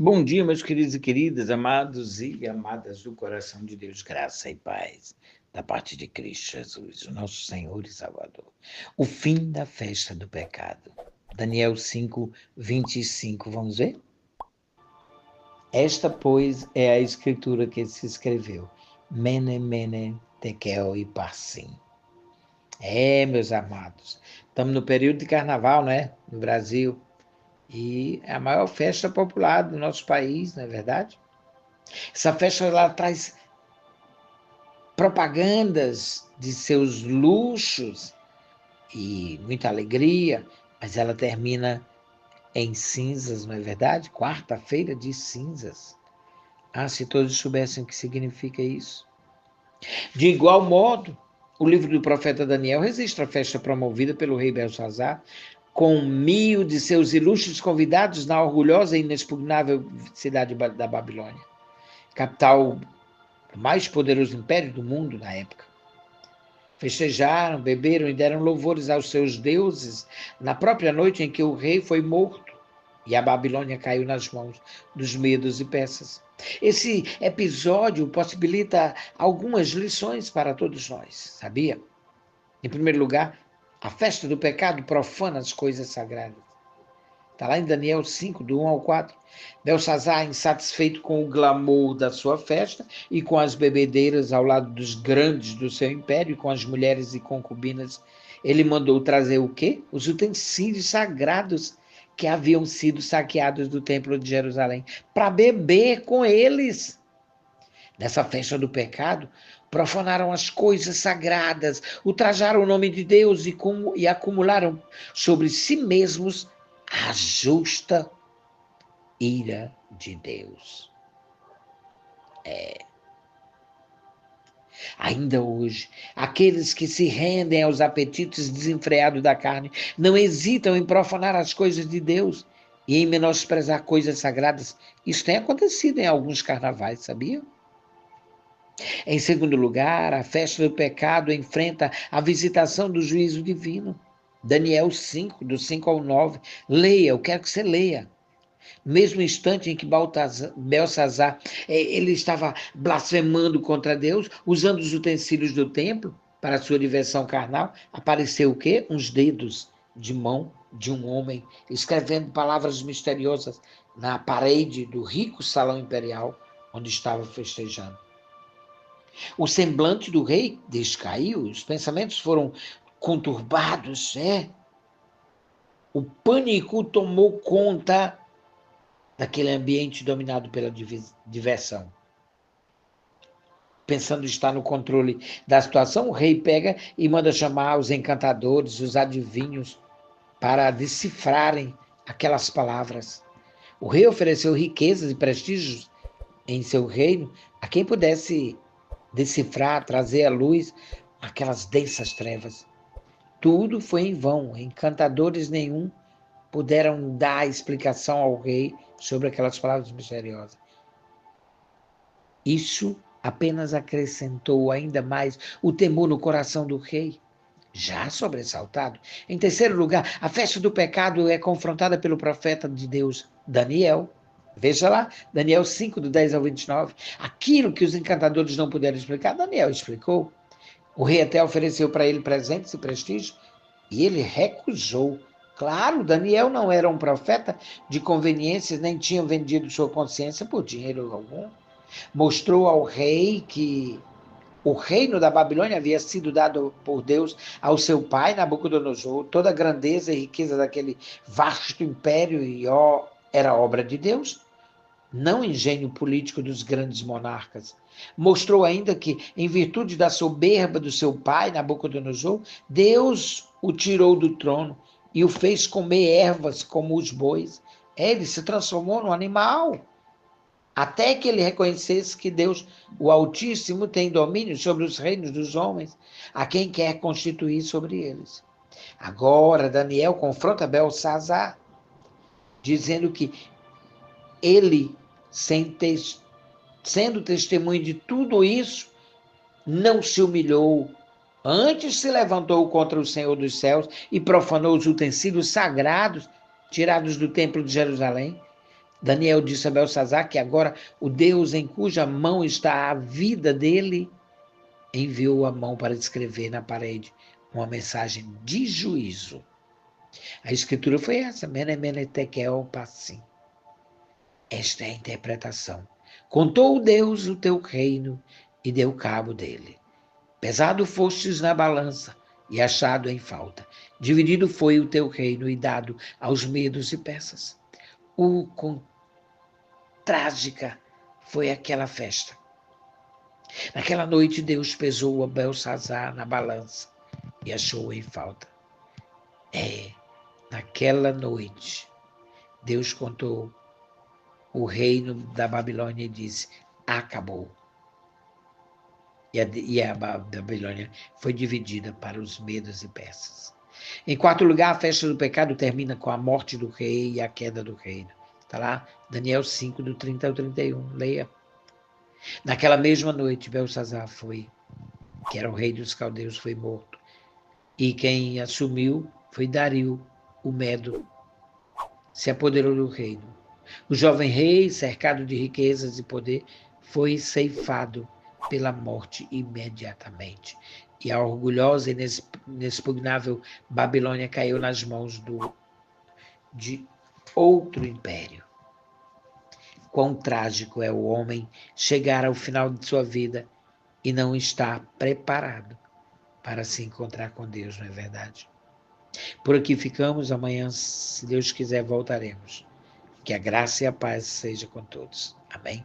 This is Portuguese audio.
Bom dia, meus queridos e queridas, amados e amadas do coração de Deus, graça e paz, da parte de Cristo Jesus, o nosso Senhor e Salvador. O fim da festa do pecado. Daniel 5, 25, vamos ver? Esta, pois, é a escritura que se escreveu. Mene, mene, tekel e parsim. Meus amados, estamos no período de carnaval, né? No Brasil. E é a maior festa popular do nosso país, não é verdade? Essa festa ela traz propagandas de seus luxos e muita alegria, mas ela termina em cinzas, não é verdade? Quarta-feira de cinzas. Ah, se todos soubessem o que significa isso. De igual modo, o livro do profeta Daniel registra a festa promovida pelo rei Belsazar, com 1.000 de seus ilustres convidados na orgulhosa e inexpugnável cidade da Babilônia, capital do mais poderoso império do mundo na época. Festejaram, beberam e deram louvores aos seus deuses na própria noite em que o rei foi morto e a Babilônia caiu nas mãos dos medos e persas. Esse episódio possibilita algumas lições para todos nós, sabia? Em primeiro lugar, a festa do pecado profana as coisas sagradas. Está lá em Daniel 5, do 1 ao 4. Belsazar, insatisfeito com o glamour da sua festa e com as bebedeiras ao lado dos grandes do seu império, e com as mulheres e concubinas, ele mandou trazer o quê? Os utensílios sagrados que haviam sido saqueados do templo de Jerusalém, para beber com eles. Nessa festa do pecado, profanaram as coisas sagradas, ultrajaram o nome de Deus e acumularam sobre si mesmos a justa ira de Deus. Ainda hoje, aqueles que se rendem aos apetites desenfreados da carne não hesitam em profanar as coisas de Deus e em menosprezar coisas sagradas. Isso tem acontecido em alguns carnavais, sabia? Em segundo lugar, a festa do pecado enfrenta a visitação do juízo divino. Daniel 5, do 5 ao 9. Leia, eu quero que você leia. No mesmo instante em que Belsazar ele estava blasfemando contra Deus, usando os utensílios do templo para sua diversão carnal, apareceu o quê? Uns dedos de mão de um homem, escrevendo palavras misteriosas na parede do rico salão imperial, onde estava festejando. O semblante do rei descaiu, os pensamentos foram conturbados, O pânico tomou conta daquele ambiente dominado pela diversão. Pensando estar no controle da situação, o rei pega e manda chamar os encantadores, os adivinhos, para decifrarem aquelas palavras. O rei ofereceu riquezas e prestígios em seu reino a quem pudesse decifrar, trazer à luz aquelas densas trevas. Tudo foi em vão, encantadores nenhum puderam dar explicação ao rei sobre aquelas palavras misteriosas. Isso apenas acrescentou ainda mais o temor no coração do rei, já sobressaltado. Em terceiro lugar, a festa do pecado é confrontada pelo profeta de Deus, Daniel. Veja lá, Daniel 5, do 10 ao 29. Aquilo que os encantadores não puderam explicar, Daniel explicou. O rei até ofereceu para ele presentes e prestígio, e ele recusou. Claro, Daniel não era um profeta de conveniências, nem tinha vendido sua consciência por dinheiro algum. Mostrou ao rei que o reino da Babilônia havia sido dado por Deus ao seu pai, Nabucodonosor. Toda a grandeza e riqueza daquele vasto império era obra de Deus, não engenho político dos grandes monarcas. Mostrou ainda que, em virtude da soberba do seu pai, Nabucodonosor, Deus o tirou do trono e o fez comer ervas como os bois. Ele se transformou num animal, até que ele reconhecesse que Deus, o Altíssimo, tem domínio sobre os reinos dos homens, a quem quer constituir sobre eles. Agora, Daniel confronta Belsazar, dizendo que ele, sendo testemunho de tudo isso, não se humilhou, antes se levantou contra o Senhor dos céus e profanou os utensílios sagrados tirados do templo de Jerusalém. Daniel disse a Belsazar que agora o Deus em cuja mão está a vida dele enviou a mão para escrever na parede uma mensagem de juízo. A escritura foi essa, Mene, Mene, Tekel, Parsim. Esta é a interpretação. Contou Deus o teu reino e deu cabo dele. Pesado fostes na balança e achado em falta. Dividido foi o teu reino e dado aos medos e persas. Quão trágica foi aquela festa. Naquela noite Deus pesou a Belsazar na balança e achou em falta. Naquela noite Deus contou o reino da Babilônia e disse, acabou. E a Babilônia foi dividida para os medos e persas. Em quarto lugar, a festa do pecado termina com a morte do rei e a queda do reino. Está lá, Daniel 5, do 30 ao 31. Leia. Naquela mesma noite, Belsazar que era o rei dos caldeus, foi morto. E quem assumiu foi Dario, o Medo. Se apoderou do reino. O jovem rei, cercado de riquezas e poder, foi ceifado pela morte imediatamente. E a orgulhosa e inexpugnável Babilônia caiu nas mãos de outro império. Quão trágico é o homem chegar ao final de sua vida e não estar preparado para se encontrar com Deus, não é verdade? Por aqui ficamos, amanhã, se Deus quiser, voltaremos. Que a graça e a paz seja com todos. Amém?